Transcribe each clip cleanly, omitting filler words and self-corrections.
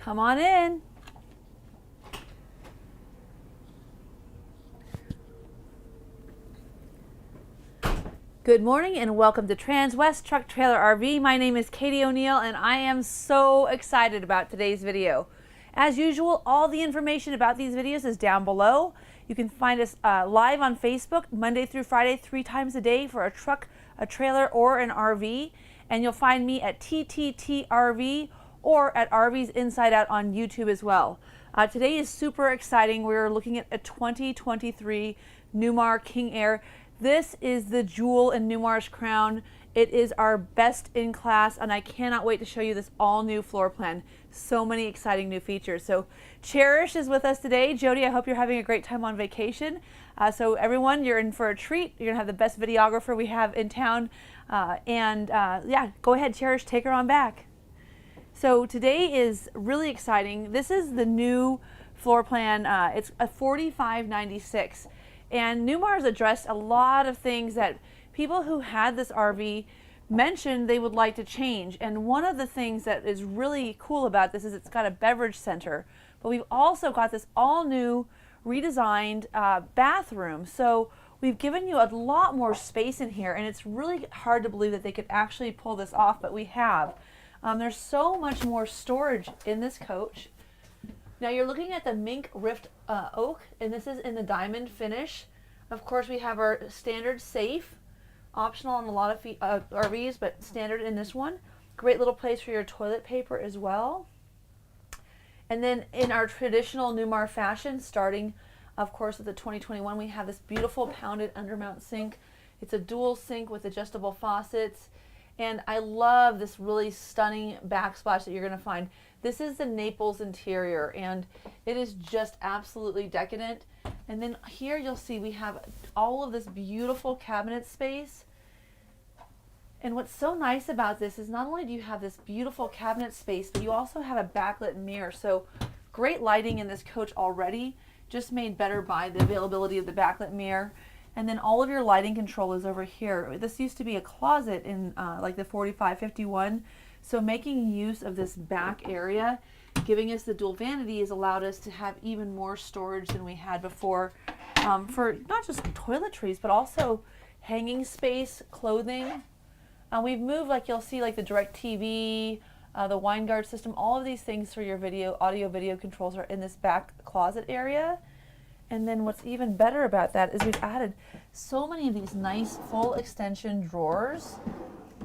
Come on in. Good morning and welcome to Transwest Truck Trailer RV. My name is Katie O'Neill and I am so excited about today's video. As usual, all the information about these videos is down below. You can find us live on Facebook Monday through Friday, 3 times a day for a truck, a trailer, or an RV. And you'll find me at TTTRV or at RVs Inside Out on YouTube as well. Today is super exciting. We're looking at a 2023 Newmar King Aire. This is the jewel in Newmar's crown. It is our best in class, and I cannot wait to show you this all new floor plan. So many exciting new features. So Cherish is with us today. Jody, I hope you're having a great time on vacation. So everyone, you're in for a treat. You're gonna have the best videographer we have in town. Yeah, go ahead, Cherish, take her on back. So today is really exciting. This is the new floor plan. It's a 4596. And Newmar's addressed a lot of things that people who had this RV mentioned they would like to change. And one of the things that is really cool about this is it's got a beverage center, but we've also got this all new redesigned bathroom. So we've given you a lot more space in here, and it's really hard to believe that they could actually pull this off, but we have. There's so much more storage in this coach. Now you're looking at the mink rift oak, and this is in the diamond finish. Of course, we have our standard safe, optional on a lot of RVs, but standard in this one. Great little place for your toilet paper as well. And then in our traditional Newmar fashion, starting of course with the 2021, we have this beautiful pounded undermount sink. It's a dual sink with adjustable faucets. And I love this really stunning backsplash that you're going to find. This is the Naples interior, and it is just absolutely decadent. And then here you'll see we have all of this beautiful cabinet space. And what's so nice about this is not only do you have this beautiful cabinet space, but you also have a backlit mirror. So great lighting in this coach already, just made better by the availability of the backlit mirror. And then all of your lighting control is over here. This used to be a closet in like the 4551. So making use of this back area, giving us the dual vanity, has allowed us to have even more storage than we had before for not just toiletries, but also hanging space, clothing. We've moved, like you'll see, like the direct TV, the wine guard system, all of these things for your audio video controls are in this back closet area. And then what's even better about that is we've added so many of these nice full extension drawers.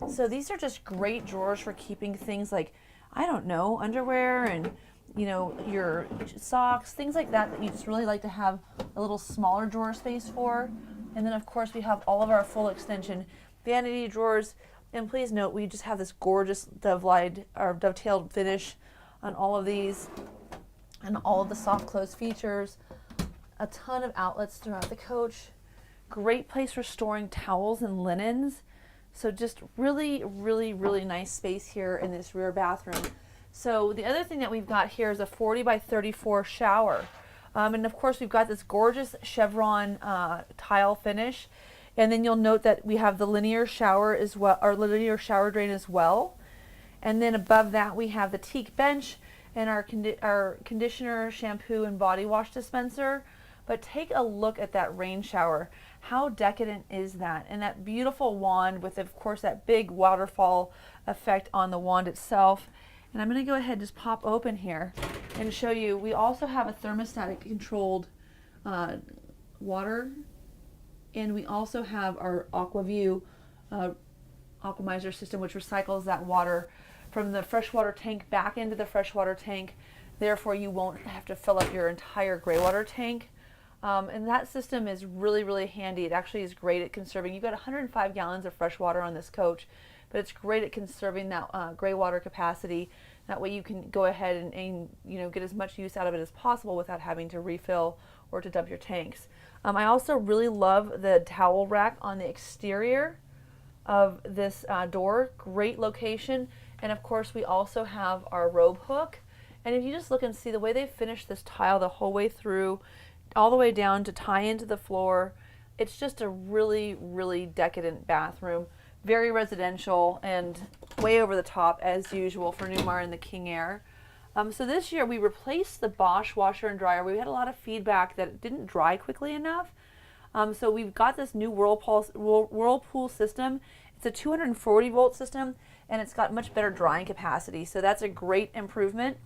So these are just great drawers for keeping things like, I don't know, underwear and, you know, your socks, things like that that you just really like to have a little smaller drawer space for. And then of course we have all of our full extension vanity drawers. And please note, we just have this gorgeous dovetailed finish on all of these and all of the soft close features. A ton of outlets throughout the coach. Great place for storing towels and linens. So just really, really, really nice space here in this rear bathroom. So the other thing that we've got here is a 40 by 34 shower. And of course we've got this gorgeous chevron tile finish. And then you'll note that we have the linear shower as well, or linear shower drain as well. And then above that we have the teak bench and our conditioner, shampoo, and body wash dispenser. But take a look at that rain shower. How decadent is that? And that beautiful wand with, of course, that big waterfall effect on the wand itself. And I'm going to go ahead and just pop open here and show you. We also have a thermostatic controlled water. And we also have our AquaView aquamizer system, which recycles that water from the freshwater tank back into the freshwater tank. Therefore, you won't have to fill up your entire gray water tank. And that system is really, really handy. It actually is great at conserving. You've got 105 gallons of fresh water on this coach, but it's great at conserving that gray water capacity. That way you can go ahead and you know, get as much use out of it as possible without having to refill or to dump your tanks. I also really love the towel rack on the exterior of this door. Great location. And of course we also have our robe hook. And if you just look and see the way they finished this tile the whole way through, all the way down to tie into the floor, it's just a really, really decadent bathroom. Very residential and way over the top as usual for Newmar and the King Aire. So this year we replaced the Bosch washer and dryer. We had a lot of feedback that it didn't dry quickly enough. So we've got this new Whirlpool system. It's a 240 volt system, and it's got much better drying capacity. So that's a great improvement.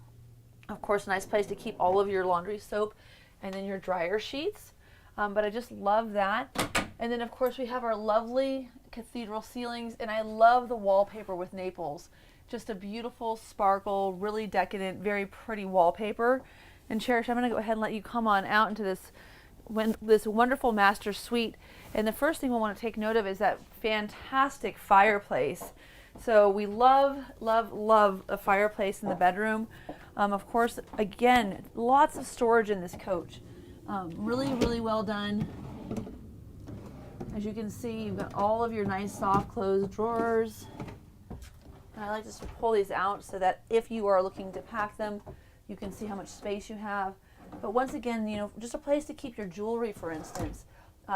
Of course, a nice place to keep all of your laundry soap and then your dryer sheets. But I just love that. And then of course we have our lovely cathedral ceilings, and I love the wallpaper with Naples. Just a beautiful sparkle, really decadent, very pretty wallpaper. And Cherish, I'm going to go ahead and let you come on out into this wonderful master suite. And the first thing we'll want to take note of is that fantastic fireplace. So we love, love, love a fireplace in the bedroom. Of course, again, lots of storage in this coach. Really, really well done. As you can see, you've got all of your nice soft closed drawers. And I like just to pull these out so that if you are looking to pack them, you can see how much space you have. But once again, you know, just a place to keep your jewelry, for instance,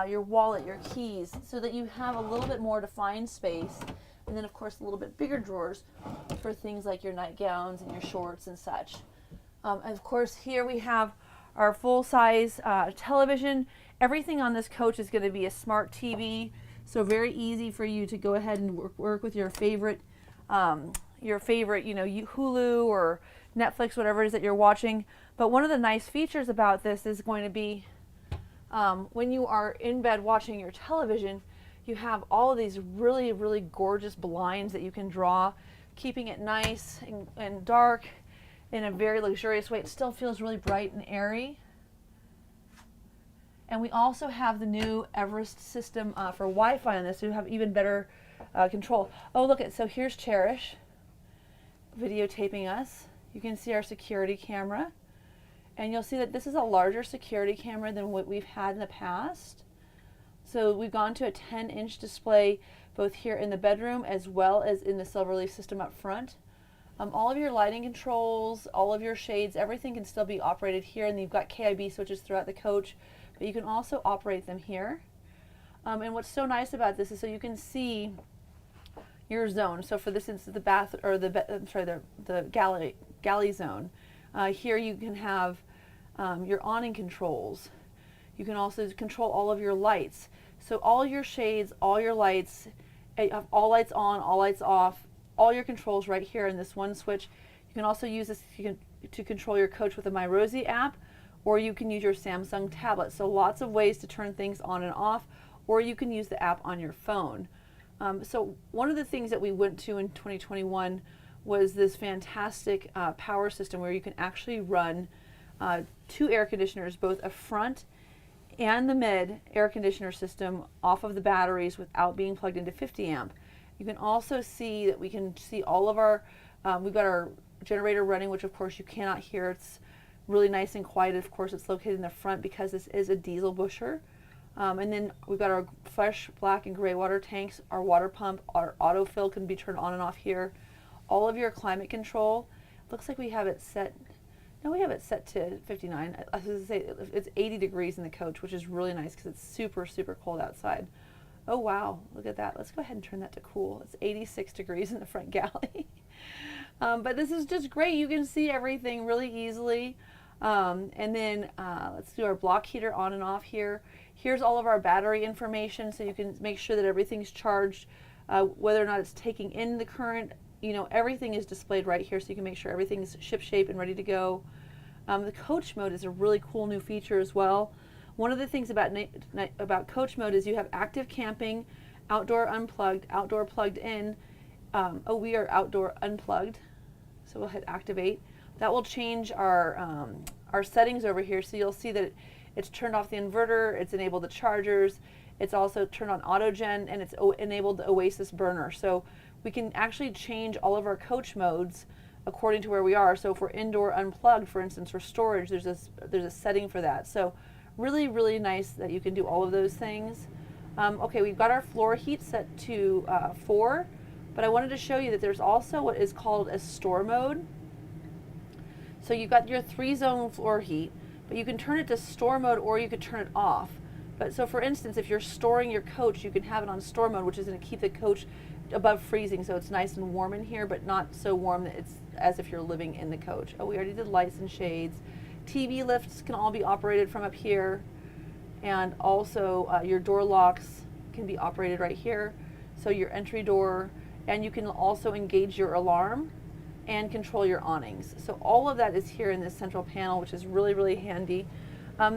your wallet, your keys, so that you have a little bit more defined space. And then, of course, a little bit bigger drawers for things like your nightgowns and your shorts and such. And of course, here we have our full-size television. Everything on this coach is going to be a smart TV, so very easy for you to go ahead and work with your favorite, you know, Hulu or Netflix, whatever it is that you're watching. But one of the nice features about this is going to be when you are in bed watching your television, you have all of these really, really gorgeous blinds that you can draw, keeping it nice and dark in a very luxurious way. It still feels really bright and airy. And we also have the new Everest system for Wi-Fi on this, so you have even better control. Oh, look at, so here's Cherish videotaping us. You can see our security camera. And you'll see that this is a larger security camera than what we've had in the past. So we've gone to a 10-inch display both here in the bedroom as well as in the Silverleaf system up front. All of your lighting controls, all of your shades, everything can still be operated here, and you've got KIB switches throughout the coach, but you can also operate them here. And what's so nice about this is so you can see your zone. So for this instance, the bath or the galley zone. Here you can have your awning controls. You can also control all of your lights. So all your shades, all your lights, all lights on, all lights off, all your controls right here in this one switch. You can also use this to control your coach with the My Rosie app, or you can use your Samsung tablet. So lots of ways to turn things on and off, or you can use the app on your phone. So one of the things that we went to in 2021 was this fantastic power system where you can actually run 2 air conditioners, both a front and the mid air conditioner system off of the batteries without being plugged into 50 amp. You can also see that we can see all of our, we've got our generator running, which of course you cannot hear. It's really nice and quiet. Of course, it's located in the front because this is a diesel busher. And then we've got our fresh black and gray water tanks, our water pump, our autofill can be turned on and off here. All of your climate control, looks like we have it set, no, we have it set to 59. I was going to say it's 80 degrees in the coach, which is really nice because it's super, super cold outside. Oh wow, look at that. Let's go ahead and turn that to cool. It's 86 degrees in the front galley. But this is just great. You can see everything really easily. And then let's do our block heater on and off here. Here's all of our battery information, so you can make sure that everything's charged, whether or not it's taking in the current. You know, everything is displayed right here, so you can make sure everything's ship shape and ready to go. The coach mode is a really cool new feature as well. One of the things about coach mode is you have active camping, outdoor unplugged, outdoor plugged in. Oh, we are outdoor unplugged, so we'll hit activate. That will change our settings over here, so you'll see that it's turned off the inverter, it's enabled the chargers, it's also turned on autogen, and it's enabled the Oasis burner. So we can actually change all of our coach modes according to where we are. So if we're indoor unplugged, for instance, for storage, there's a setting for that. So really, really nice that you can do all of those things. Okay, we've got our floor heat set to 4, but I wanted to show you that there's also what is called a store mode. So you've got your 3-zone floor heat, but you can turn it to store mode or you could turn it off. But so for instance, if you're storing your coach, you can have it on store mode, which is going to keep the coach above freezing, so it's nice and warm in here, but not so warm that it's as if you're living in the coach. Oh, we already did lights and shades. TV lifts can all be operated from up here, and also your door locks can be operated right here. So your entry door, and you can also engage your alarm and control your awnings. So all of that is here in this central panel, which is really, really handy.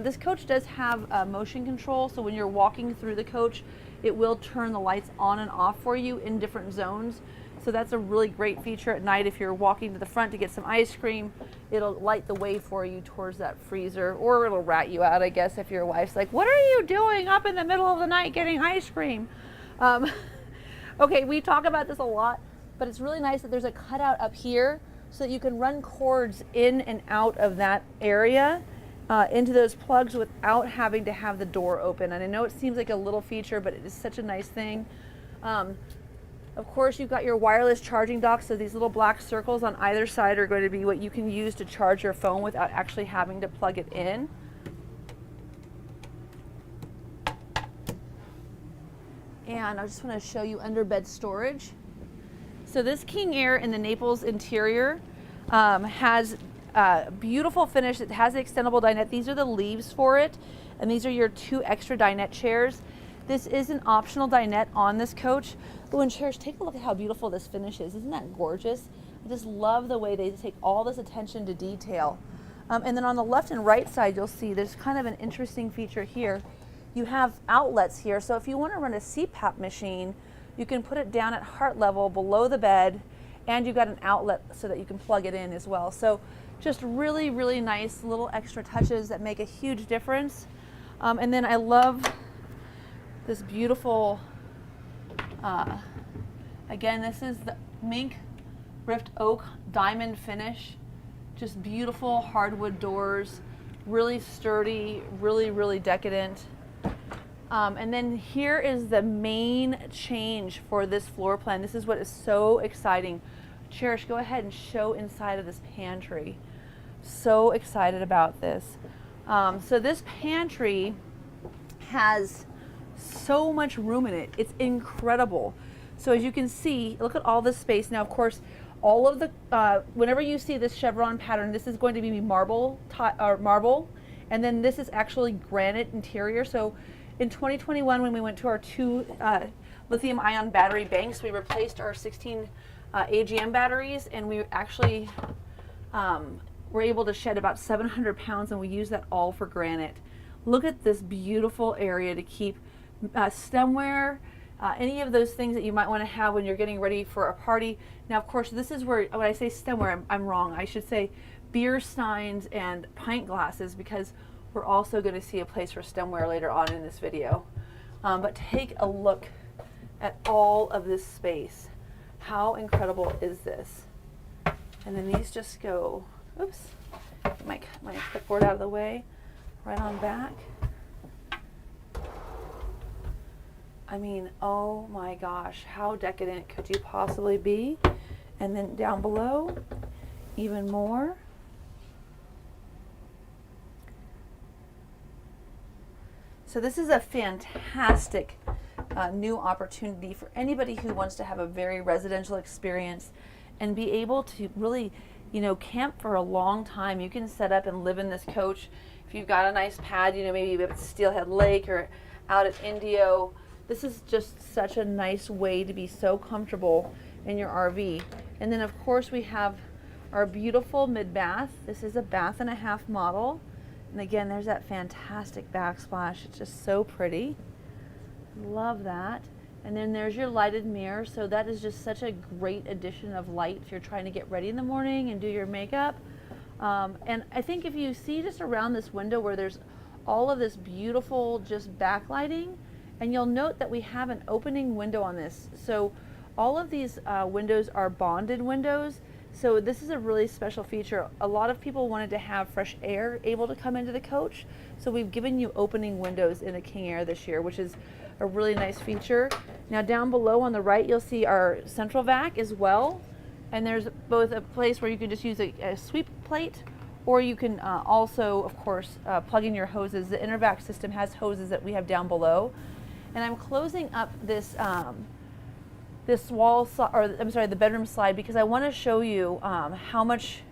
This coach does have motion control, so when you're walking through the coach, it will turn the lights on and off for you in different zones. So that's a really great feature at night. If you're walking to the front to get some ice cream, it'll light the way for you towards that freezer, or it'll rat you out, I guess, if your wife's like, what are you doing up in the middle of the night getting ice cream? Okay, we talk about this a lot, but it's really nice that there's a cutout up here so that you can run cords in and out of that area into those plugs without having to have the door open. And I know it seems like a little feature, but it is such a nice thing. Of course, you've got your wireless charging dock, so these little black circles on either side are going to be what you can use to charge your phone without actually having to plug it in. And I just want to show you under bed storage. So this King Aire in the Naples interior has a beautiful finish. It has the extendable dinette. These are the leaves for it, and these are your 2 extra dinette chairs. This is an optional dinette on this coach. Oh, and chairs, take a look at how beautiful this finish is. Isn't that gorgeous? I just love the way they take all this attention to detail. And then on the left and right side, you'll see there's kind of an interesting feature here. You have outlets here, so if you want to run a CPAP machine, you can put it down at heart level below the bed, and you've got an outlet so that you can plug it in as well. So just really, really nice little extra touches that make a huge difference. And then I love this beautiful, again, this is the mink rift oak diamond finish. Just beautiful hardwood doors, really sturdy, really, really decadent. And then here is the main change for this floor plan. This is what is so exciting. Cherish, go ahead and show inside of this pantry. So excited about this. So this pantry has so much room in it. It's incredible. So as you can see, look at all this space. Now, of course, all of the, whenever you see this chevron pattern, this is going to be marble, and then this is actually granite interior. So in 2021, when we went to our 2 lithium ion battery banks, we replaced our 16 AGM batteries, and we actually were able to shed about 700 pounds, and we use that all for granite. Look at this beautiful area to keep stemware, any of those things that you might want to have when you're getting ready for a party. Now, of course, this is where, when I say stemware, I'm wrong. I should say beer steins and pint glasses, because we're also going to see a place for stemware later on in this video. But take a look at all of this space. How incredible is this? And then these just go, oops, my clipboard out of the way, right on back. I mean, oh my gosh, how decadent could you possibly be? And then down below, even more. So this is a fantastic new opportunity for anybody who wants to have a very residential experience and be able to really, camp for a long time. You can set up and live in this coach. If you've got a nice pad, maybe at Steelhead Lake or out at Indio, this is just such a nice way to be so comfortable in your RV. And then of course we have our beautiful mid-bath. This is a 1.5 bath model. And again, there's that fantastic backsplash. It's just so pretty. Love that. And then there's your lighted mirror. So that is just such a great addition of light if you're trying to get ready in the morning and do your makeup. And I think if you see just around this window where there's all of this beautiful just backlighting, and you'll note that we have an opening window on this. So all of these windows are bonded windows. So this is a really special feature. A lot of people wanted to have fresh air able to come into the coach. So we've given you opening windows in the King Aire this year, which is a really nice feature. Now down below on the right, you'll see our central vac as well. And there's both a place where you can just use a sweep plate, or you can also, of course, plug in your hoses. The inner vac system has hoses that we have down below. And I'm closing up this this the bedroom slide, because I want to show you how much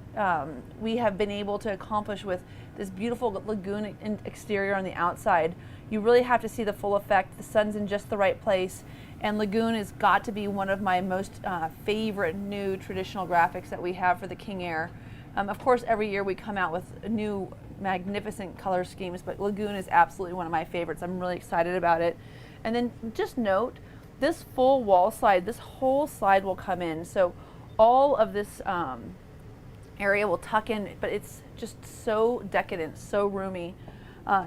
we have been able to accomplish with this beautiful lagoon exterior on the outside. You really have to see the full effect. The sun's in just the right place, and lagoon has got to be one of my most favorite new traditional graphics that we have for the King Aire. Of course, every year we come out with new magnificent color schemes, but lagoon is absolutely one of my favorites. I'm really excited about it. And then just note, this full wall slide, this whole slide will come in. So all of this area will tuck in, but it's just so decadent, so roomy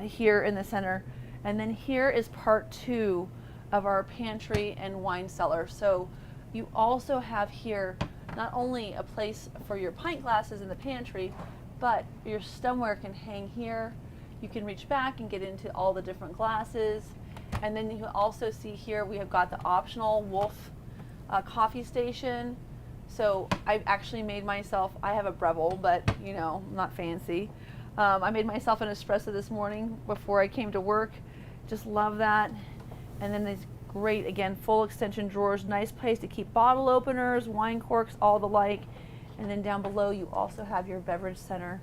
here in the center. And then here is part 2 of our pantry and wine cellar. So you also have here not only a place for your pint glasses in the pantry, but your stemware can hang here. You can reach back and get into all the different glasses. And then you can also see here we have got the optional Wolf coffee station. So I've actually made myself, I have a Breville, but you know, not fancy. I made myself an espresso this morning before I came to work. Just love that. And then these great, again, full extension drawers, nice place to keep bottle openers, wine corks, all the like. And then down below you also have your beverage center.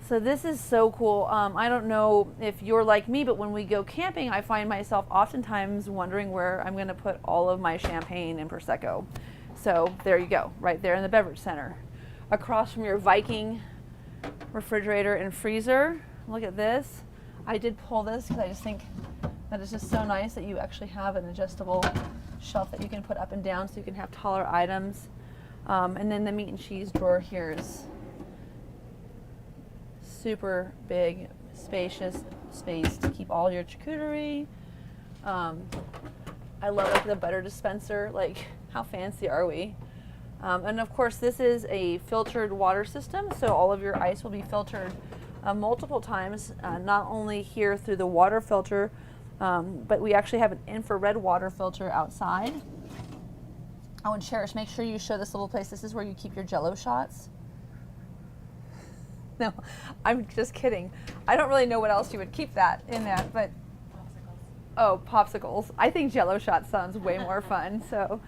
So this is so cool. I don't know if you're like me, but when we go camping, I find myself oftentimes wondering where I'm going to put all of my champagne and Prosecco. So there you go, right there in the beverage center. Across from your Viking refrigerator and freezer. Look at this. I did pull this because I just think that it's just so nice that you actually have an adjustable shelf that you can put up and down so you can have taller items. And then the meat and cheese drawer here is super big, spacious space to keep all your charcuterie. I love like the butter dispenser. Like, how fancy are we? And of course, this is a filtered water system, so all of your ice will be filtered multiple times, not only here through the water filter, but we actually have an infrared water filter outside. Oh, and Cherish, make sure you show this little place. This is where you keep your Jell-O shots. No, I'm just kidding. I don't really know what else you would keep that in that, but popsicles. Oh, popsicles. I think Jell-O shots sounds way more fun. So,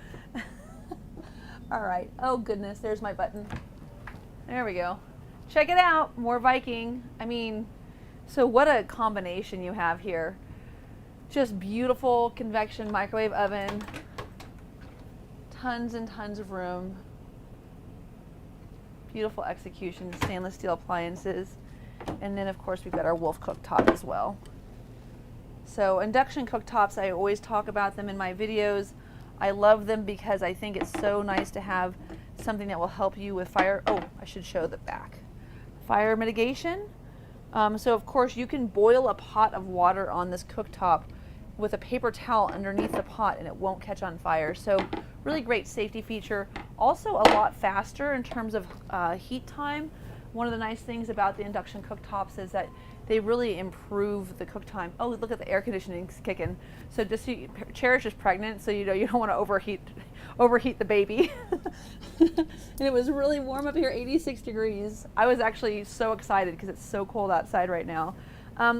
all right. Oh goodness, there's my button. There we go. Check it out. More Viking. I mean, so what a combination you have here. Just beautiful convection microwave oven. Tons and tons of room. Beautiful execution, stainless steel appliances. And then of course we've got our Wolf cooktop as well. So induction cooktops, I always talk about them in my videos. I love them because I think it's so nice to have something that will help you with fire. Oh, I should show the back. Fire mitigation. So of course you can boil a pot of water on this cooktop with a paper towel underneath the pot and it won't catch on fire. So really great safety feature. Also a lot faster in terms of heat time. One of the nice things about the induction cooktops is that they really improve the cook time. Oh, look at the air conditioning's kicking. So just Cherish is pregnant, so you know you don't want to overheat the baby. And it was really warm up here, 86 degrees. I was actually so excited because it's so cold outside right now.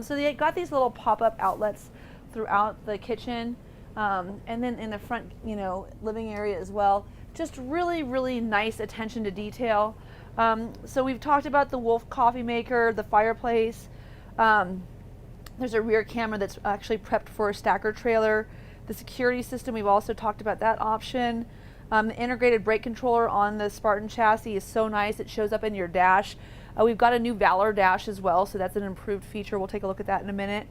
So they got these little pop-up outlets throughout the kitchen, and then in the front, you know, living area as well. Just really, really nice attention to detail. So we've talked about the Wolf coffee maker, the fireplace. There's a rear camera that's actually prepped for a stacker trailer. The security system, we've also talked about that option. The integrated brake controller on the Spartan chassis is so nice. It shows up in your dash. We've got a new Valor dash as well, so that's an improved feature. We'll take a look at that in a minute.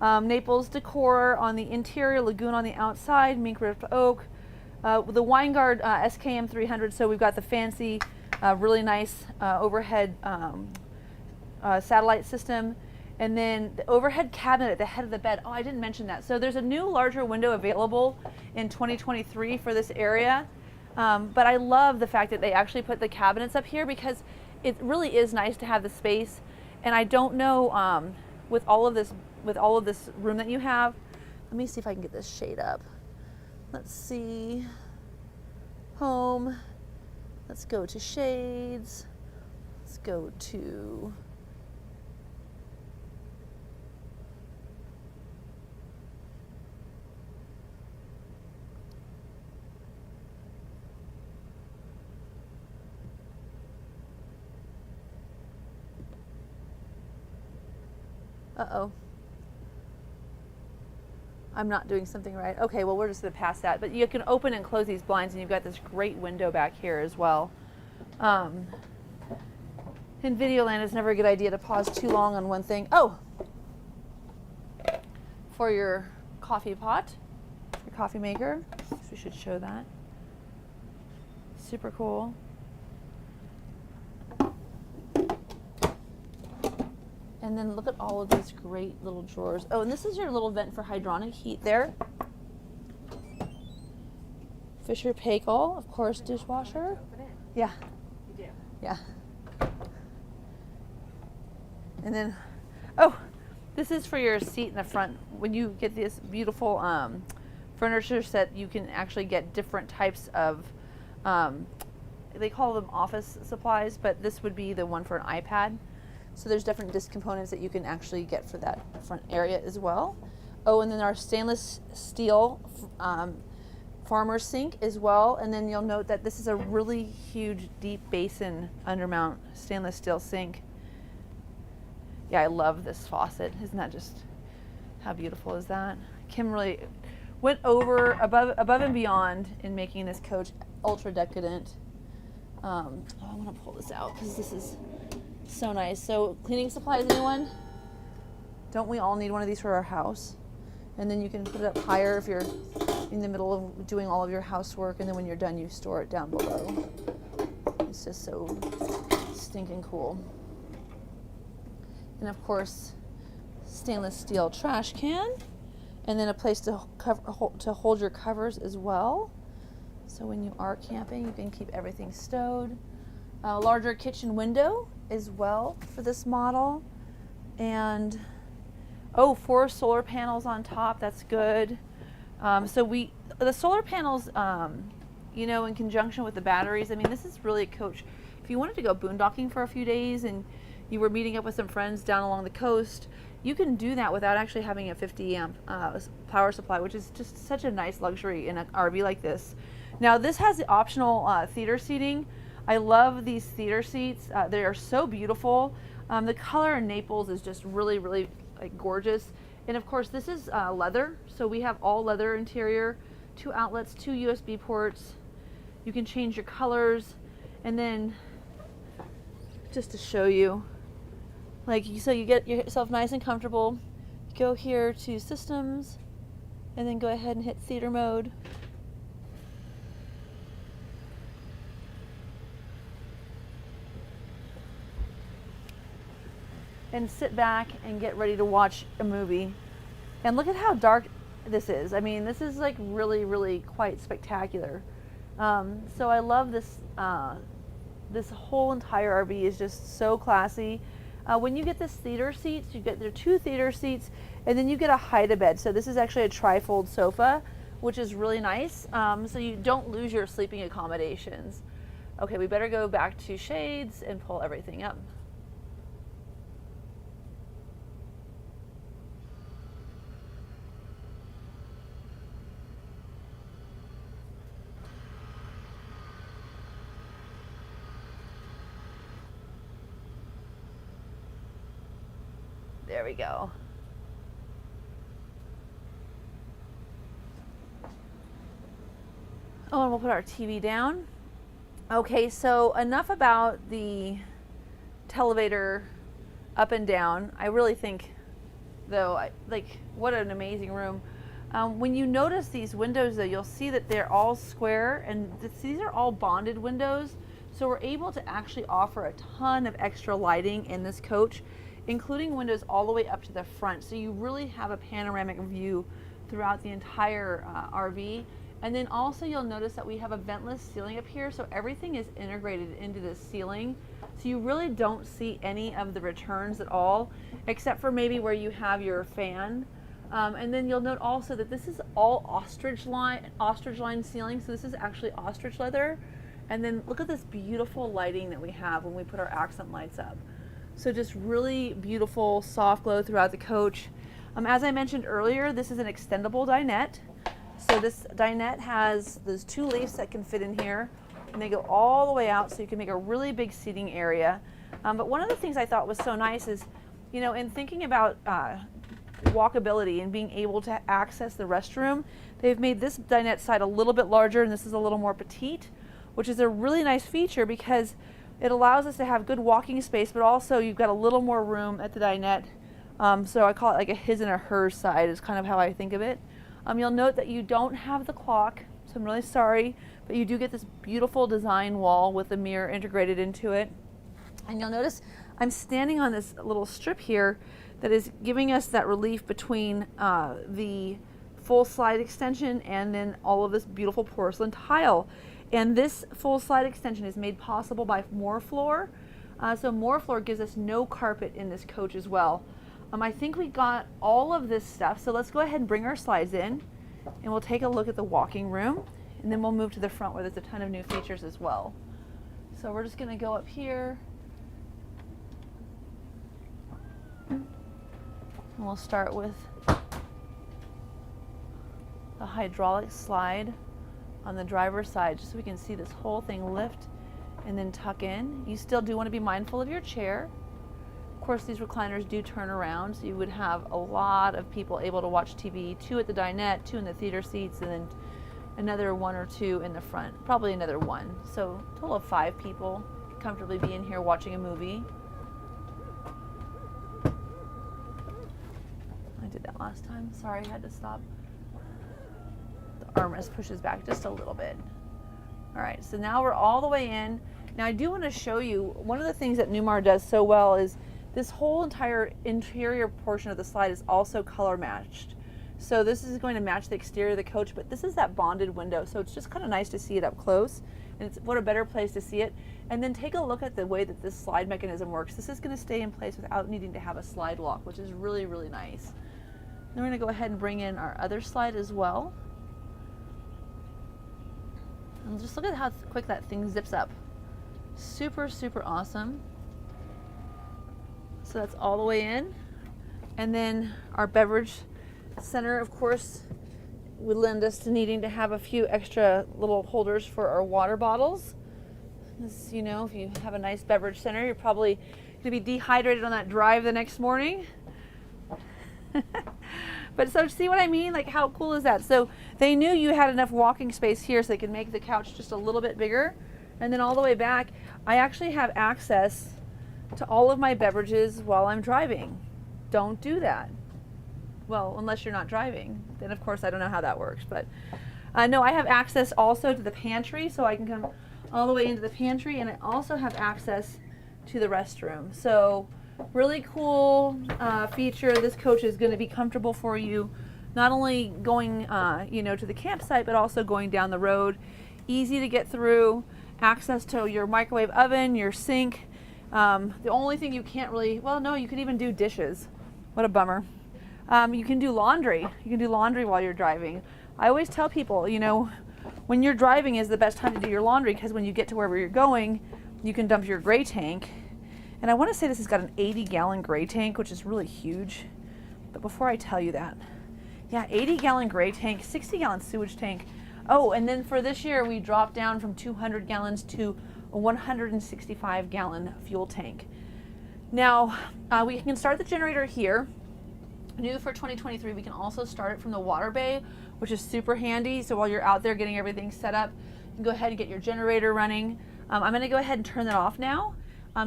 Naples decor on the interior, Lagoon on the outside, mink ripped oak. The Winegard SKM 300, so we've got the fancy, really nice overhead satellite system. And then the overhead cabinet at the head of the bed. Oh, I didn't mention that. So there's a new larger window available in 2023 for this area. But I love the fact that they actually put the cabinets up here because it really is nice to have the space. And I don't know, with all of this room that you have, let me see if I can get this shade up. Let's see, home, let's go to shades, let's go to, Uh-oh. I'm not doing something right. Okay, well, we're just going to pass that. But you can open and close these blinds, and you've got this great window back here as well. In video land, it's never a good idea to pause too long on one thing. Oh! For your coffee pot, your coffee maker. So we should show that. Super cool. And then look at all of these great little drawers. Oh, and this is your little vent for hydronic heat there. Fisher Paykel, of course, dishwasher. Yeah. You do? Yeah. And then, oh, this is for your seat in the front. When you get this beautiful furniture set, you can actually get different types of, they call them office supplies, but this would be the one for an iPad. So there's different disc components that you can actually get for that front area as well. Oh, and then our stainless steel farmer sink as well. And then you'll note that this is a really huge deep basin undermount stainless steel sink. Yeah, I love this faucet. Isn't that just, how beautiful is that? Kim really went over above and beyond in making this coach ultra decadent. I want to pull this out because this is so nice. So cleaning supplies, anyone? Don't we all need one of these for our house? And then you can put it up higher if you're in the middle of doing all of your housework, and then when you're done, you store it down below. It's just so stinking cool. And of course, stainless steel trash can, and then a place to hold your covers as well. So when you are camping, you can keep everything stowed. A larger kitchen window as well for this model. And, oh, 4 solar panels on top, that's good. So the solar panels, you know, in conjunction with the batteries, I mean, this is really a coach. If you wanted to go boondocking for a few days and you were meeting up with some friends down along the coast, you can do that without actually having a 50 amp power supply, which is just such a nice luxury in an RV like this. Now this has the optional theater seating. I love these theater seats. They are so beautiful. The color in Naples is just really, really like gorgeous. And of course this is leather. So we have all leather interior, 2 outlets, 2 USB ports. You can change your colors. And then just to show you, like, so you get yourself nice and comfortable. Go here to systems and then go ahead and hit theater mode. And sit back and get ready to watch a movie. And look at how dark this is. I mean, this is like really, really quite spectacular. So I love this. This whole entire RV is just so classy. When you get this theater seats, you get there 2 theater seats, and then you get a hide-a-bed. So this is actually a tri-fold sofa, which is really nice. So you don't lose your sleeping accommodations. Okay, we better go back to shades and pull everything up. There we go. Oh, and we'll put our TV down. Okay, so enough about the televator up and down. I really think, though, like, what an amazing room. When you notice these windows, though, you'll see that they're all square, and these are all bonded windows. So we're able to actually offer a ton of extra lighting in this coach, including windows all the way up to the front. So you really have a panoramic view throughout the entire RV. And then also you'll notice that we have a ventless ceiling up here, so everything is integrated into the ceiling. So you really don't see any of the returns at all, except for maybe where you have your fan. And then you'll note also that this is all ostrich line ceiling, so this is actually ostrich leather. And then look at this beautiful lighting that we have when we put our accent lights up. So just really beautiful soft glow throughout the coach. As I mentioned earlier, this is an extendable dinette. So this dinette has those 2 leaves that can fit in here, and they go all the way out, so you can make a really big seating area. But one of the things I thought was so nice is You know, in thinking about walkability and being able to access the restroom, they've made this dinette side a little bit larger, and this is a little more petite, which is a really nice feature because it allows us to have good walking space, but also you've got a little more room at the dinette. So I call it like a his and a hers side is kind of how I think of it. You'll note that you don't have the clock, so I'm really sorry, but you do get this beautiful design wall with the mirror integrated into it. And you'll notice I'm standing on this little strip here that is giving us that relief between the full slide extension and then all of this beautiful porcelain tile. And this full slide extension is made possible by Moorfloor. So Moorfloor gives us no carpet in this coach as well. I think we got all of this stuff, so let's go ahead and bring our slides in and we'll take a look at the walking room, and then we'll move to the front where there's a ton of new features as well. So we're just going to go up here and we'll start with the hydraulic slide on the driver's side just so we can see this whole thing lift and then tuck in. You still do want to be mindful of your chair. Of course, these recliners do turn around, so you would have a lot of people able to watch TV, 2 at the dinette, 2 in the theater seats, and then another 1 or 2 in the front, probably another 1. So a total of 5 people comfortably be in here watching a movie. I did that last time. Sorry, I had to stop. The armrest pushes back just a little bit. All right, so now we're all the way in. Now I do want to show you, one of the things that Newmar does so well is this whole entire interior portion of the slide is also color matched. So this is going to match the exterior of the coach, but this is that bonded window, so it's just kind of nice to see it up close. And it's what a better place to see it. And then take a look at the way that this slide mechanism works. This is going to stay in place without needing to have a slide lock, which is really, really nice. Then we're going to go ahead and bring in our other slide as well. And just look at how quick that thing zips up. Super, super awesome. So that's all the way in. And then our beverage center, of course, would lend us to needing to have a few extra little holders for our water bottles. As you know, if you have a nice beverage center, you're probably going to be dehydrated on that drive the next morning. But so see what I mean? Like, how cool is that? So they knew you had enough walking space here so they could make the couch just a little bit bigger. And then all the way back, I actually have access to all of my beverages while I'm driving. Don't do that. Well, unless you're not driving, then of course I don't know how that works. But no, I have access also to the pantry, so I can come all the way into the pantry, and I also have access to the restroom. So really cool feature. This coach is going to be comfortable for you, not only going you know, to the campsite, but also going down the road. Easy to get through. Access to your microwave oven, your sink. The only thing you can't really, well, no, you can even do dishes. What a bummer. You can do laundry. You can do laundry while you're driving. I always tell people, you know, when you're driving is the best time to do your laundry, because when you get to wherever you're going, you can dump your gray tank. And I want to say this has got an 80-gallon gray tank, which is really huge. But before I tell you that, yeah, 80-gallon gray tank, 60-gallon sewage tank. Oh, and then for this year, we dropped down from 200 gallons to a 165-gallon fuel tank. Now, we can start the generator here. New for 2023, we can also start it from the water bay, which is super handy. So while you're out there getting everything set up, you can go ahead and get your generator running. I'm going to go ahead and turn that off now.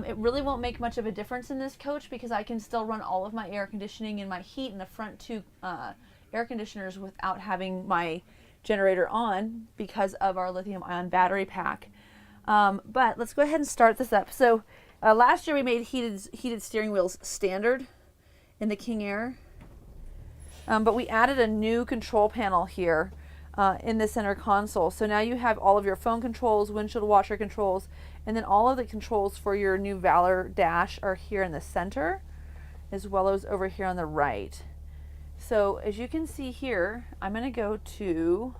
It really won't make much of a difference in this coach because I can still run all of my air conditioning and my heat in the front 2 air conditioners without having my generator on because of our lithium-ion battery pack. But let's go ahead and start this up. So last year we made heated steering wheels standard in the King Air, but we added a new control panel here in the center console. So now you have all of your phone controls, windshield washer controls, and then all of the controls for your new Valor dash are here in the center, as well as over here on the right. So as you can see here, I'm going to go to,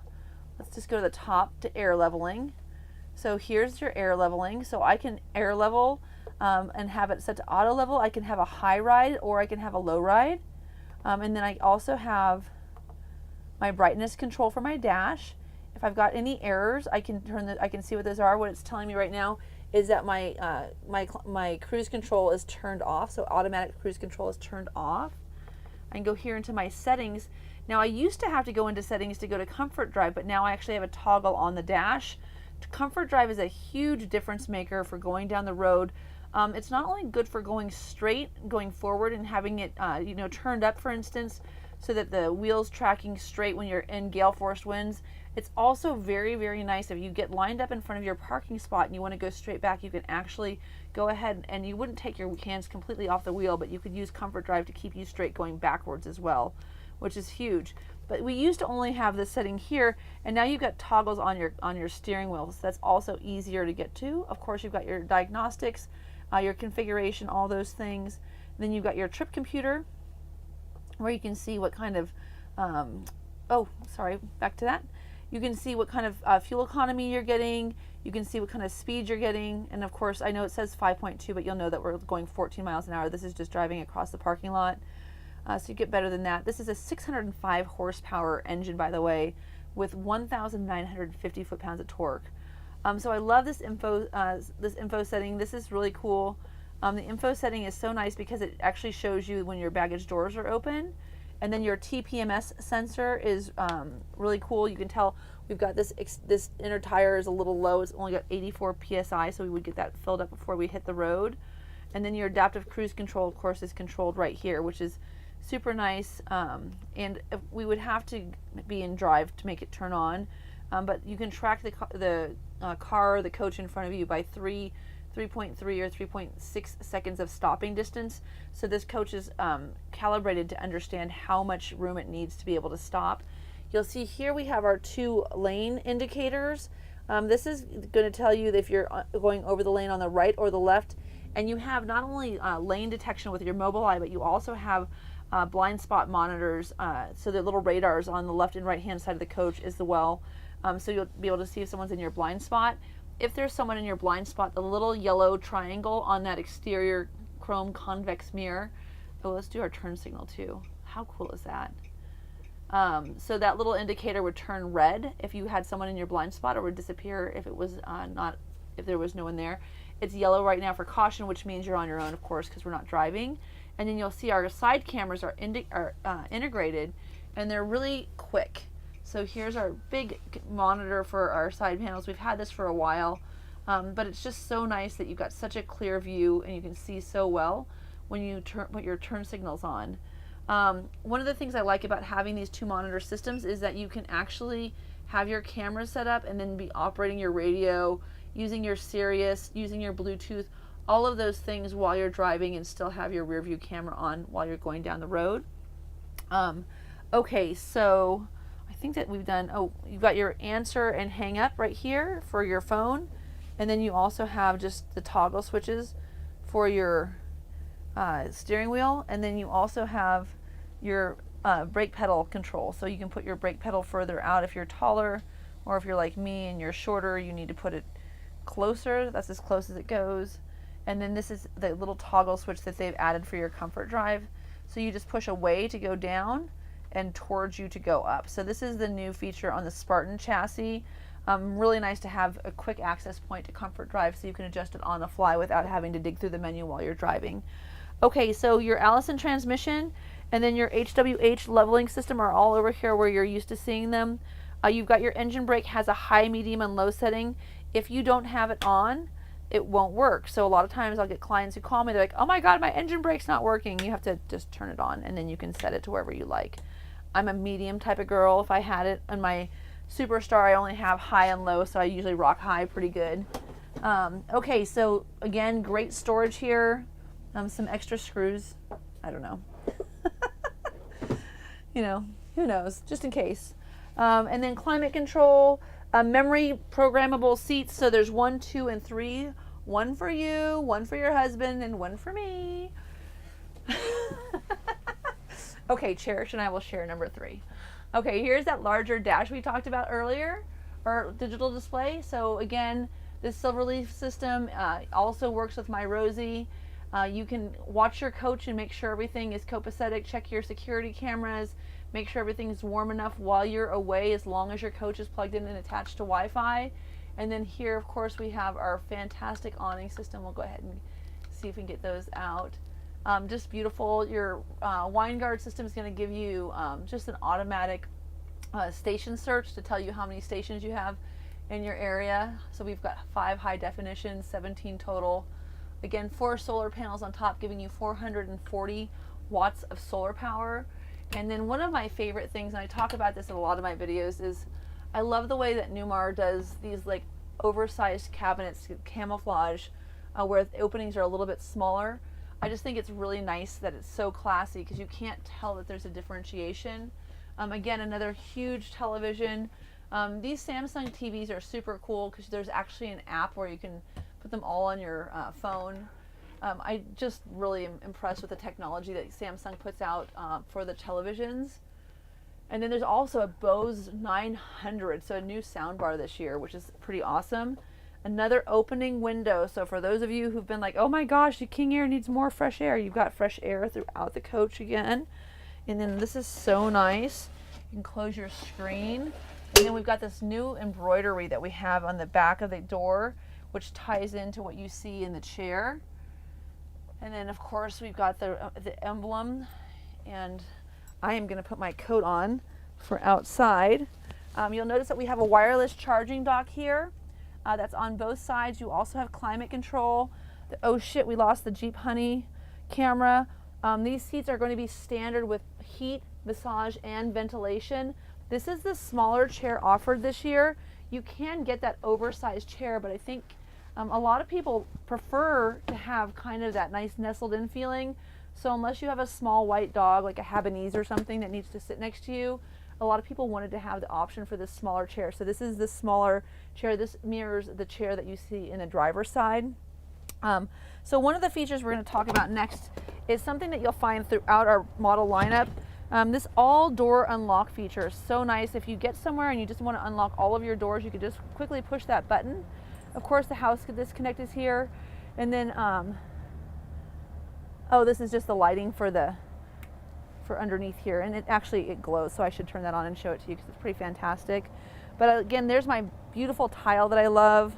let's just go to the top to air leveling. So here's your air leveling. So I can air level and have it set to auto level. I can have a high ride or I can have a low ride. And then I also have my brightness control for my dash. If I've got any errors, I can see what those are. What it's telling me right now is that my cruise control is turned off. So automatic cruise control is turned off. I can go here into my settings. Now I used to have to go into settings to go to comfort drive, but now I actually have a toggle on the dash. Comfort drive is a huge difference maker for going down the road. It's not only good for going straight, going forward, and having it turned up, for instance, so that the wheel's tracking straight when you're in gale force winds. It's also very, very nice if you get lined up in front of your parking spot and you want to go straight back, you can actually go ahead and you wouldn't take your hands completely off the wheel, but you could use comfort drive to keep you straight going backwards as well, which is huge. But we used to only have this setting here, and now you've got toggles on your steering wheel, so that's also easier to get to. Of course, you've got your diagnostics, your configuration, all those things. Then you've got your trip computer, where you can see what kind of, back to that. You can see what kind of fuel economy you're getting. You can see what kind of speed you're getting. And of course, I know it says 5.2, but you'll know that we're going 14 miles an hour. This is just driving across the parking lot. So you get better than that. This is a 605 horsepower engine, by the way, with 1,950 foot-pounds of torque. So I love this info setting. This is really cool. The info setting is so nice because it actually shows you when your baggage doors are open. And then your TPMS sensor is really cool. You can tell we've got this inner tire is a little low. It's only got 84 PSI, so we would get that filled up before we hit the road. And then your adaptive cruise control, of course, is controlled right here, which is super nice. And we would have to be in drive to make it turn on. But you can track the car, the coach in front of you by 3.3 or 3.6 seconds of stopping distance. So this coach is calibrated to understand how much room it needs to be able to stop. You'll see here we have our 2 lane indicators. This is going to tell you if you're going over the lane on the right or the left. And you have not only lane detection with your mobile eye, but you also have blind spot monitors. So the little radars on the left and right hand side of the coach as well. So you'll be able to see if someone's in your blind spot. If there's someone in your blind spot, the little yellow triangle on that exterior chrome convex mirror. Oh, let's do our turn signal too. How cool is that? So that little indicator would turn red if you had someone in your blind spot, or would disappear if it was if there was no one there. It's yellow right now for caution, which means you're on your own, of course, because we're not driving. And then you'll see our side cameras are integrated, and they're really quick. So here's our big monitor for our side panels. We've had this for a while, but it's just so nice that you've got such a clear view and you can see so well when you put your turn signals on. One of the things I like about having these 2 monitor systems is that you can actually have your camera set up and then be operating your radio, using your Sirius, using your Bluetooth, all of those things while you're driving, and still have your rear view camera on while you're going down the road. Okay, so I think that we've done, you've got your answer and hang up right here for your phone. And then you also have just the toggle switches for your steering wheel. And then you also have your brake pedal control. So you can put your brake pedal further out if you're taller, or if you're like me and you're shorter, you need to put it closer. That's as close as it goes. And then this is the little toggle switch that they've added for your comfort drive. So you just push away to go down and towards you to go up. So this is the new feature on the Spartan chassis. Really nice to have a quick access point to comfort drive so you can adjust it on the fly without having to dig through the menu while you're driving. Okay, so your Allison transmission and then your HWH leveling system are all over here where you're used to seeing them. You've got your engine brake has a high, medium, and low setting. If you don't have it on, it won't work. So a lot of times I'll get clients who call me, they're like, oh my God, my engine brake's not working. You have to just turn it on, and then you can set it to wherever you like. I'm a medium type of girl. If I had it on my Superstar, I only have high and low, so I usually rock high pretty good. Okay, so again, great storage here. Some extra screws. I don't know. You know, who knows, just in case. And then climate control, memory programmable seats. So there's 1, 2, and 3. 1 for you, 1 for your husband, and 1 for me. Okay, Cherish and I will share number 3. Okay, here's that larger dash we talked about earlier, or digital display. So again, this Silverleaf system also works with my Rosie. You can watch your coach and make sure everything is copacetic, check your security cameras, make sure everything's warm enough while you're away, as long as your coach is plugged in and attached to Wi-Fi. And then here, of course, we have our fantastic awning system. We'll go ahead and see if we can get those out. Just beautiful. Your wine guard system is going to give you just an automatic station search to tell you how many stations you have in your area. So we've got 5 high definition, 17 total. Again, 4 solar panels on top, giving you 440 watts of solar power. And then one of my favorite things, and I talk about this in a lot of my videos, is I love the way that Newmar does these like oversized cabinets, camouflage, where the openings are a little bit smaller. I just think it's really nice that it's so classy because you can't tell that there's a differentiation. Again, another huge television. These Samsung TVs are super cool because there's actually an app where you can put them all on your phone. I just really am impressed with the technology that Samsung puts out for the televisions. And then there's also a Bose 900, so a new soundbar this year, which is pretty awesome. Another opening window. So for those of you who've been like, oh my gosh, the King Air needs more fresh air, you've got fresh air throughout the coach again. And then this is so nice. You can close your screen. And then we've got this new embroidery that we have on the back of the door, which ties into what you see in the chair. And then of course we've got the emblem, and I am going to put my coat on for outside. You'll notice that we have a wireless charging dock here. That's on both sides. You also have climate control. Oh shit, we lost the Jeep Honey camera. These seats are going to be standard with heat, massage, and ventilation. This is the smaller chair offered this year. You can get that oversized chair, but I think a lot of people prefer to have kind of that nice nestled in feeling. So unless you have a small white dog like a Havanese or something that needs to sit next to you, a lot of people wanted to have the option for this smaller chair. So this is the smaller chair. This mirrors the chair that you see in the driver's side. So one of the features we're going to talk about next is something that you'll find throughout our model lineup. This all door unlock feature is so nice. If you get somewhere and you just want to unlock all of your doors, you could just quickly push that button. Of course, the house disconnect is here. And then, oh, this is just the lighting for underneath here, and it glows, so I should turn that on and show it to you because it's pretty fantastic. But again, there's my beautiful tile that I love.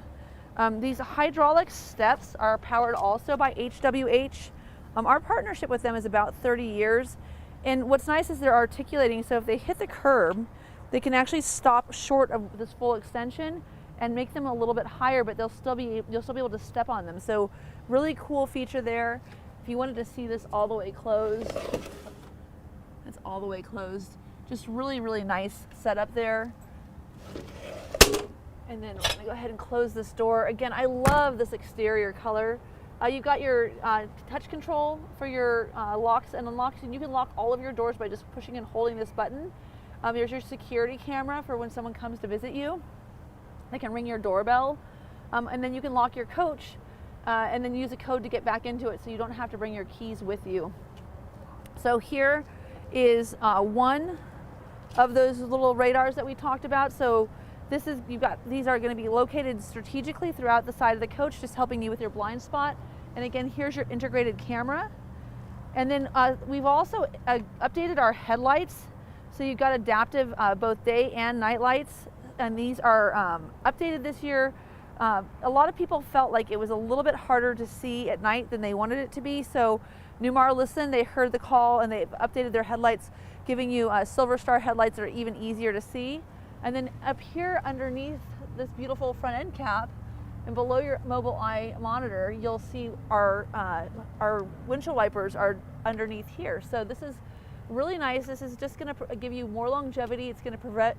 These hydraulic steps are powered also by HWH. Our partnership with them is about 30 years, and what's nice is they're articulating, so if they hit the curb, they can actually stop short of this full extension and make them a little bit higher, but you'll still be able to step on them. So really cool feature there. If you wanted to see this all the way closed, it's all the way closed. Just really, really nice setup there. And then I'm gonna go ahead and close this door. Again, I love this exterior color. You've got your touch control for your locks and unlocks, and you can lock all of your doors by just pushing and holding this button. There's your security camera for when someone comes to visit you. They can ring your doorbell, and then you can lock your coach and then use a code to get back into it, so you don't have to bring your keys with you. So here is one of those little radars that we talked about. So these are going to be located strategically throughout the side of the coach, just helping you with your blind spot. And again, here's your integrated camera. And then we've also updated our headlights. So you've got adaptive both day and night lights, and these are updated this year. A lot of people felt like it was a little bit harder to see at night than they wanted it to be. So Newmar listened, they heard the call, and they've updated their headlights, giving you Silver Star headlights that are even easier to see. And then up here underneath this beautiful front end cap and below your mobile eye monitor, you'll see our windshield wipers are underneath here. So this is really nice. This is just going to give you more longevity. It's going to prevent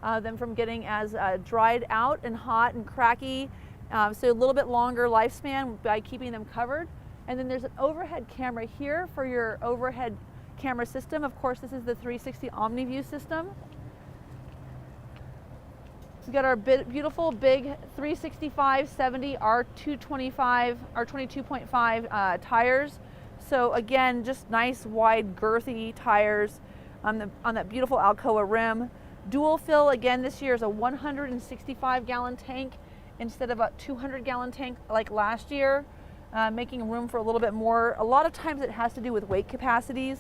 them from getting as dried out and hot and cracky. So a little bit longer lifespan by keeping them covered. And then there's an overhead camera here for your overhead camera system. Of course, this is the 360 OmniView system. We've got our beautiful big 365/70 R225, R22.5 tires. So again, just nice, wide, girthy tires on that beautiful Alcoa rim. Dual fill again this year is a 165-gallon tank instead of a 200-gallon tank like last year, making room for a little bit more. A lot of times it has to do with weight capacities.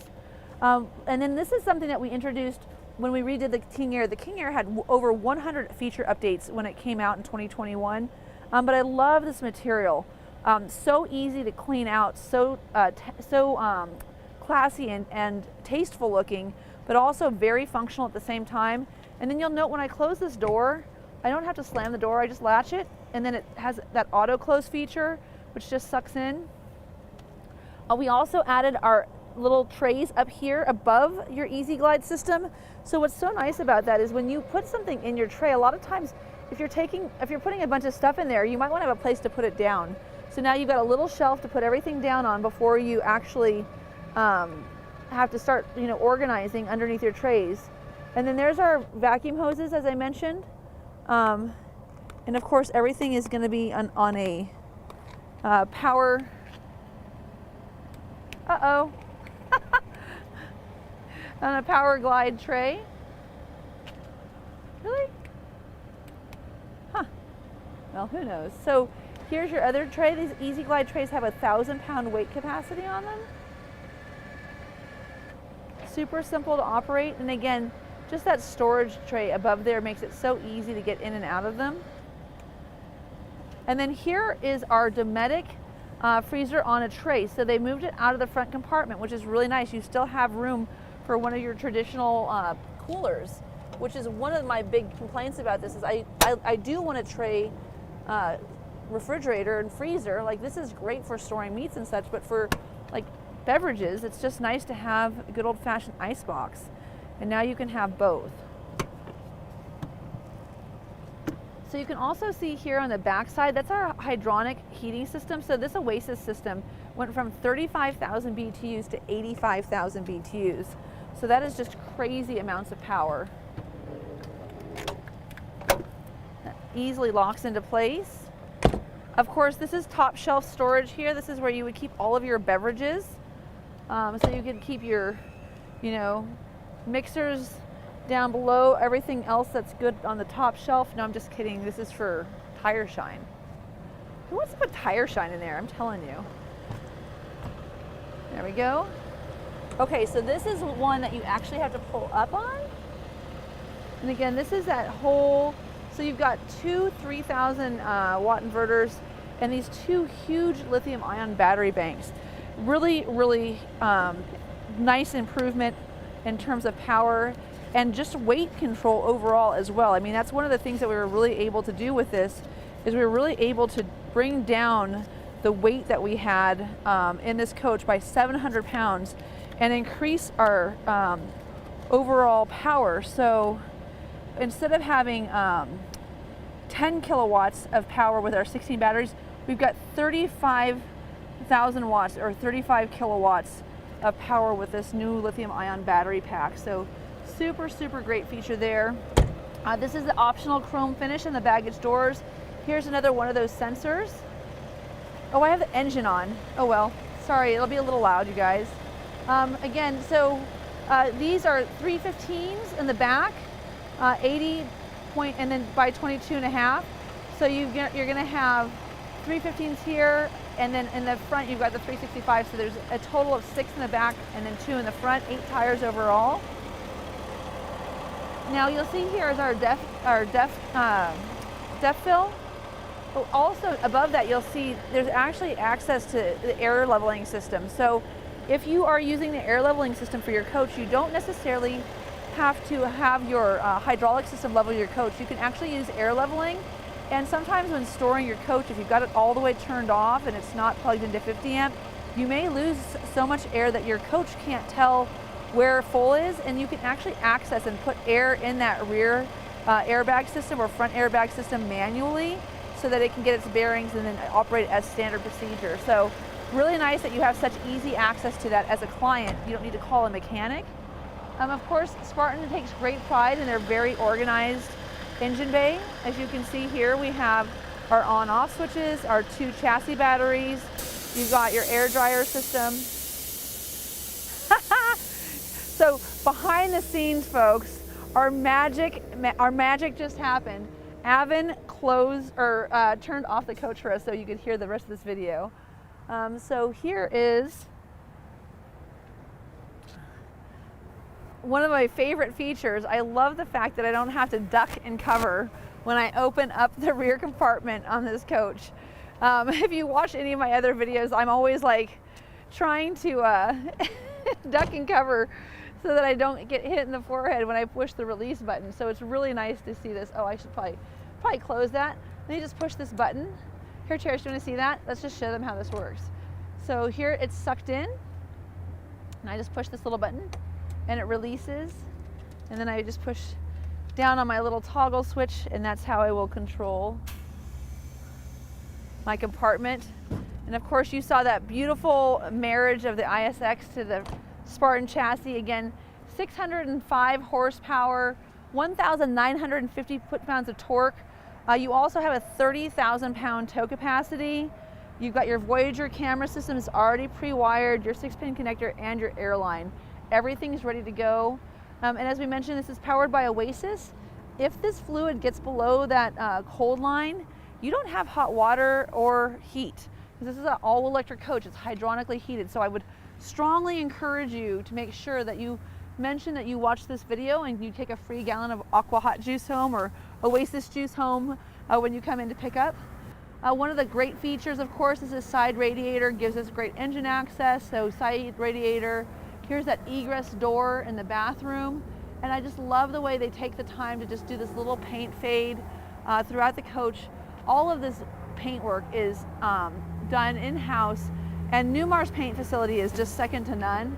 And then this is something that we introduced when we redid the King Aire had over 100 feature updates when it came out in 2021. But I love this material. So easy to clean out, so classy and tasteful looking, but also very functional at the same time. And then you'll note when I close this door, I don't have to slam the door, I just latch it, and then it has that auto close feature, which just sucks in. We also added our little trays up here above your Easy Glide system. So what's so nice about that is when you put something in your tray, a lot of times if you're putting a bunch of stuff in there, you might want to have a place to put it down. So now you've got a little shelf to put everything down on before you actually have to start, organizing underneath your trays. And then there's our vacuum hoses, as I mentioned. And of course, everything is going to be on a power. On a power glide tray. Really? Huh. Well, who knows? So here's your other tray. These Easy Glide trays have 1,000-pound weight capacity on them. Super simple to operate. And again, just that storage tray above there makes it so easy to get in and out of them. And then here is our Dometic freezer on a tray. So they moved it out of the front compartment, which is really nice. You still have room for one of your traditional coolers, which is one of my big complaints about this is I do want a tray refrigerator and freezer. Like, this is great for storing meats and such, but for like beverages, it's just nice to have a good old-fashioned ice box. And now you can have both. So you can also see here on the back side, that's our hydronic heating system. So this Oasis system went from 35,000 BTUs to 85,000 BTUs. So that is just crazy amounts of power. That easily locks into place. Of course, this is top shelf storage here. This is where you would keep all of your beverages. So you can keep your, mixers down below, everything else that's good on the top shelf. No, I'm just kidding. This is for tire shine. Who wants to put tire shine in there? I'm telling you. There we go. Okay, so this is one that you actually have to pull up on. And again, this is that whole, so you've got two 3,000 watt inverters and these two huge lithium ion battery banks. Really, really nice improvement in terms of power and just weight control overall as well. I mean, that's one of the things that we were really able to do with this, is we were really able to bring down the weight that we had in this coach by 700 pounds and increase our overall power. So instead of having 10 kilowatts of power with our 16 batteries, we've got 35,000 watts or 35 kilowatts of power with this new lithium ion battery pack. So super, super great feature there. This is the optional chrome finish in the baggage doors. Here's another one of those sensors. Oh, I have the engine on. Oh well, sorry, it'll be a little loud, you guys. Again, so these are 315s in the back, 80 point, and then by 22.5. So you're gonna have 315s here, and then in the front you've got the 365. So there's a total of 6 in the back and then 2 in the front, 8 tires overall. Now you'll see here is our depth fill. But also above that you'll see there's actually access to the air leveling system. So if you are using the air leveling system for your coach, you don't necessarily have to have your hydraulic system level your coach. You can actually use air leveling. And sometimes when storing your coach, if you've got it all the way turned off and it's not plugged into 50 amp, you may lose so much air that your coach can't tell where full is, and you can actually access and put air in that rear airbag system or front airbag system manually so that it can get its bearings and then operate as standard procedure. So really nice that you have such easy access to that as a client. You don't need to call a mechanic. Of course, Spartan takes great pride in their very organized engine bay. As you can see here, we have our on-off switches, our 2 chassis batteries. You've got your air dryer system. So behind the scenes, folks, our magic just happened. Avon turned off the coach for us so you could hear the rest of this video. So here is one of my favorite features, I love the fact that I don't have to duck and cover when I open up the rear compartment on this coach. If you watch any of my other videos, I'm always like trying to duck and cover so that I don't get hit in the forehead when I push the release button. So it's really nice to see this. Oh, I should probably close that. Then you just push this button. Here, Cherish, do you want to see that? Let's just show them how this works. So here it's sucked in, and I just push this little button, and it releases. And then I just push down on my little toggle switch, and that's how I will control my compartment. And of course, you saw that beautiful marriage of the ISX to the Spartan chassis. Again, 605 horsepower, 1,950 foot-pounds of torque. You also have a 30,000 pound tow capacity. You've got your Voyager camera system is already pre-wired, your 6-pin connector, and your airline. Everything's ready to go. And as we mentioned, this is powered by Oasis. If this fluid gets below that cold line, you don't have hot water or heat. This is an all-electric coach. It's hydronically heated. So I would strongly encourage you to make sure that you mention that you watch this video and you take a free gallon of Aqua Hot Juice home or Oasis Juice home when you come in to pick up. One of the great features, of course, is this side radiator. Gives us great engine access. So side radiator. Here's that egress door in the bathroom. And I just love the way they take the time to just do this little paint fade throughout the coach. All of this paintwork is done in-house, and Newmar's paint facility is just second to none.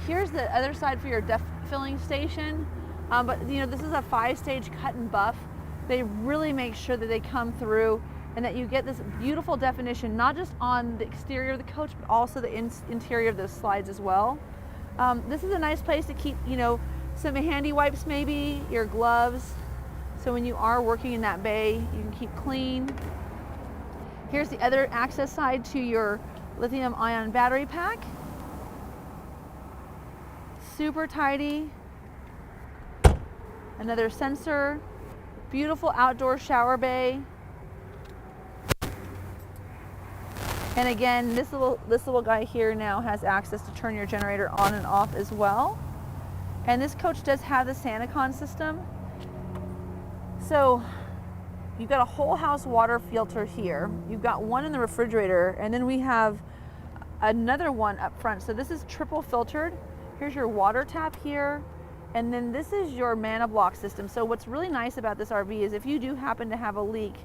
Here's the other side for your depth filling station. But you know, this is a 5-stage cut and buff. They really make sure that they come through and that you get this beautiful definition, not just on the exterior of the coach, but also the interior of those slides as well. This is a nice place to keep, you know, some handy wipes maybe, your gloves. So when you are working in that bay, you can keep clean. Here's the other access side to your lithium-ion battery pack. Super tidy. Another sensor. Beautiful outdoor shower bay. And again, this little guy here now has access to turn your generator on and off as well. And this coach does have the SantaCon system. So you've got a whole house water filter here. You've got one in the refrigerator, and then we have another one up front. So this is triple filtered. Here's your water tap here. And then this is your mana block system. So what's really nice about this RV is if you do happen to have a leak,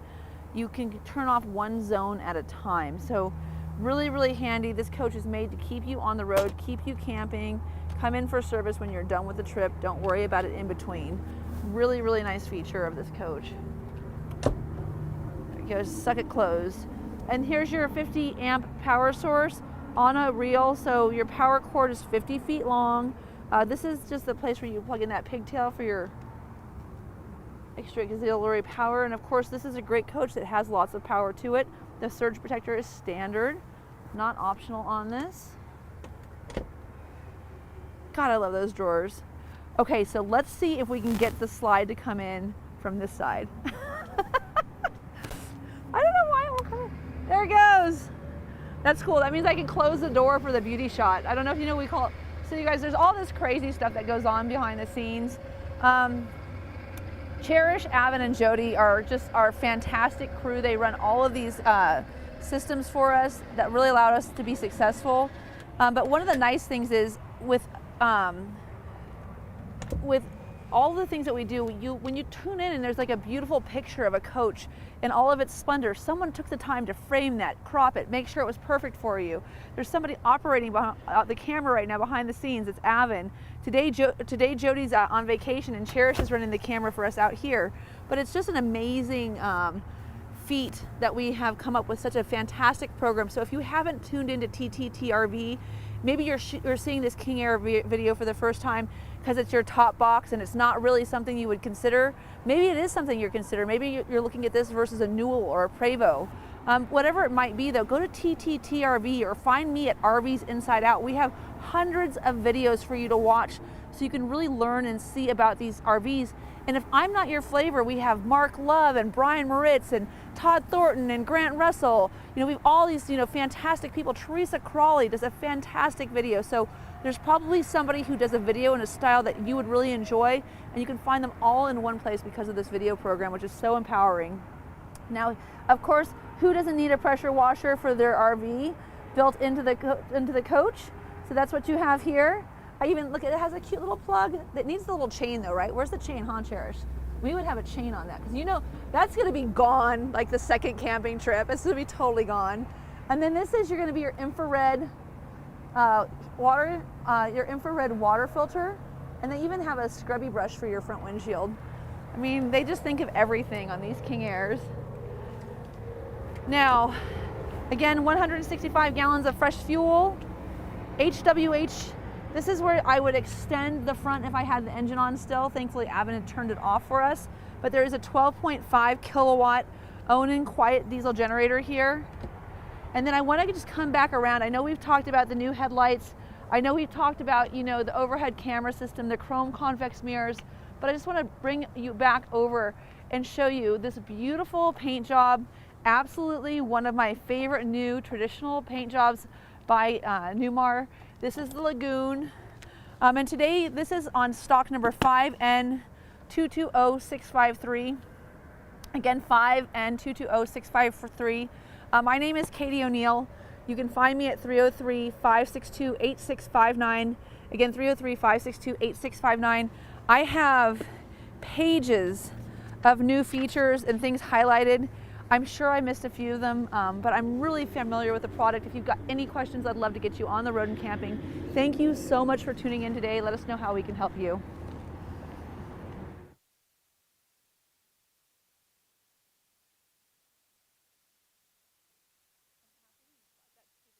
you can turn off one zone at a time. So really, really handy. This coach is made to keep you on the road, keep you camping, come in for service when you're done with the trip. Don't worry about it in between. Really, really nice feature of this coach. There it goes, suck it closed. And here's your 50 amp power source on a reel. So your power cord is 50 feet long. This is just the place where you plug in that pigtail for your extra auxiliary power. And of course, this is a great coach that has lots of power to it. The surge protector is standard, not optional on this. God, I love those drawers. Okay, so let's see if we can get the slide to come in from this side. I don't know why it won't come in. There it goes. That's cool. That means I can close the door for the beauty shot. I don't know if you know what we call it. So you guys, there's all this crazy stuff that goes on behind the scenes. Cherish, Avon, and Jody are just our fantastic crew. They run all of these systems for us that really allowed us to be successful. But one of the nice things is with all the things that we do, when you tune in and there's like a beautiful picture of a coach in all of its splendor, someone took the time to frame that, crop it, make sure it was perfect for you. There's somebody operating the camera right now behind the scenes. It's Avon. Today Jody's on vacation and Cherish is running the camera for us out here. But it's just an amazing feat that we have come up with such a fantastic program. So if you haven't tuned into TTTRV, maybe you're seeing this King Air video for the first time because it's your top box and it's not really something you would consider. Maybe it is something you're considering. Maybe you're looking at this versus a Newell or a Prevost. Whatever it might be though, go to TTTRV or find me at RVs Inside Out. We have hundreds of videos for you to watch so you can really learn and see about these RVs. And if I'm not your flavor, we have Mark Love and Brian Moritz and Todd Thornton and Grant Russell. You know, we've all these, fantastic people. Teresa Crawley does a fantastic video. So There's probably somebody who does a video in a style that you would really enjoy, and you can find them all in one place because of this video program, which is so empowering. Now, of course, who doesn't need a pressure washer for their RV built into the coach? So that's what you have here. I even, look, it has a cute little plug that needs the little chain though, right? Where's the chain, huh, Cherish? We would have a chain on that, because you know that's gonna be gone like the second camping trip. It's gonna be totally gone. And then this is gonna be your infrared water filter, and they even have a scrubby brush for your front windshield. I mean, they just think of everything on these King Airs. Now, again, 165 gallons of fresh fuel, HWH. This is where I would extend the front if I had the engine on still. Thankfully, Avon had turned it off for us. But there is a 12.5 kilowatt Onan quiet diesel generator here. And then I want to just come back around. I know we've talked about the new headlights. I know we've talked about, you know, the overhead camera system, the chrome convex mirrors, but I just want to bring you back over and show you this beautiful paint job. Absolutely one of my favorite new traditional paint jobs by Newmar. This is the Lagoon. And today this is on stock number 5N220653. Again, 5N220653. My name is Katie O'Neill. You can find me at 303-562-8659. Again, 303-562-8659. I have pages of new features and things highlighted. I'm sure I missed a few of them, but I'm really familiar with the product. If you've got any questions, I'd love to get you on the road and camping. Thank you so much for tuning in today. Let us know how we can help you.